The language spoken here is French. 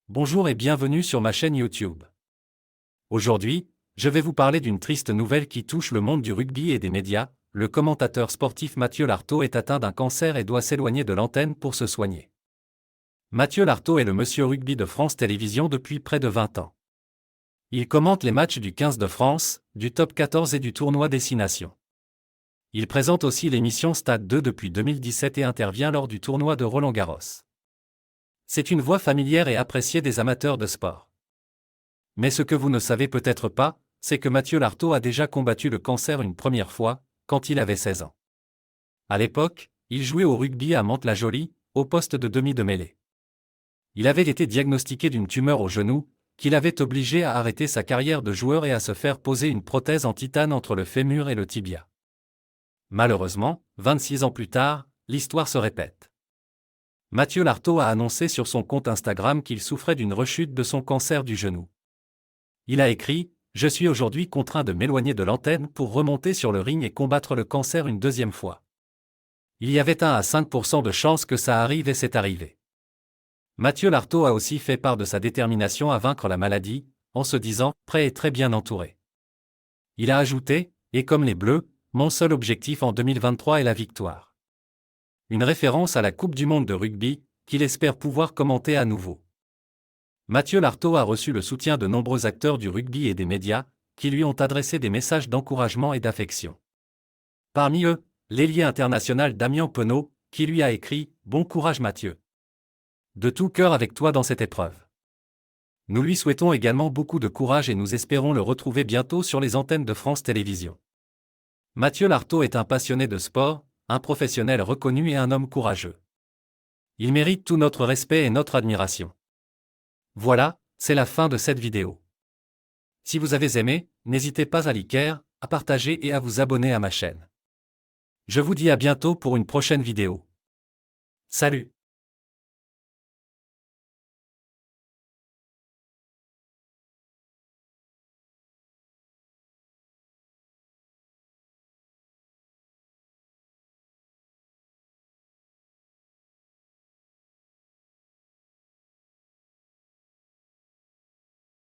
Bonjour et bienvenue sur ma chaîne YouTube. Aujourd'hui, je vais vous parler d'une triste nouvelle qui touche le monde du rugby et des médias. Le commentateur sportif Mathieu Lartaud est atteint d'un cancer et doit s'éloigner de l'antenne pour se soigner. Mathieu Lartaud est le monsieur rugby de France Télévisions depuis près de 20 ans. Il commente les matchs du 15 de France, du Top 14 et du tournoi Destination. Il présente aussi l'émission Stade 2 depuis 2017 et intervient lors du tournoi de Roland-Garros. C'est une voix familière et appréciée des amateurs de sport. Mais ce que vous ne savez peut-être pas, c'est que Mathieu Lartaud a déjà combattu le cancer une première fois, quand il avait 16 ans. À l'époque, il jouait au rugby à Mantes-la-Jolie, au poste de demi de mêlée. Il avait été diagnostiqué d'une tumeur au genou, qui l'avait obligé à arrêter sa carrière de joueur et à se faire poser une prothèse en titane entre le fémur et le tibia. Malheureusement, 26 ans plus tard, l'histoire se répète. Mathieu Lartaud a annoncé sur son compte Instagram qu'il souffrait d'une rechute de son cancer du genou. Il a écrit « Je suis aujourd'hui contraint de m'éloigner de l'antenne pour remonter sur le ring et combattre le cancer une deuxième fois. » Il y avait 1 à 5% de chances que ça arrive et c'est arrivé. Mathieu Lartaud a aussi fait part de sa détermination à vaincre la maladie, en se disant « prêt et très bien entouré ». Il a ajouté « Et comme les Bleus, mon seul objectif en 2023 est la victoire. » Une référence à la Coupe du Monde de rugby, qu'il espère pouvoir commenter à nouveau. Mathieu Lartaud a reçu le soutien de nombreux acteurs du rugby et des médias, qui lui ont adressé des messages d'encouragement et d'affection. Parmi eux, l'ailier international Damien Penaud, qui lui a écrit « Bon courage Mathieu. De tout cœur avec toi dans cette épreuve. » Nous lui souhaitons également beaucoup de courage et nous espérons le retrouver bientôt sur les antennes de France Télévisions. Mathieu Lartaud est un passionné de sport, un professionnel reconnu et un homme courageux. Il mérite tout notre respect et notre admiration. Voilà, c'est la fin de cette vidéo. Si vous avez aimé, n'hésitez pas à liker, à partager et à vous abonner à ma chaîne. Je vous dis à bientôt pour une prochaine vidéo. Salut!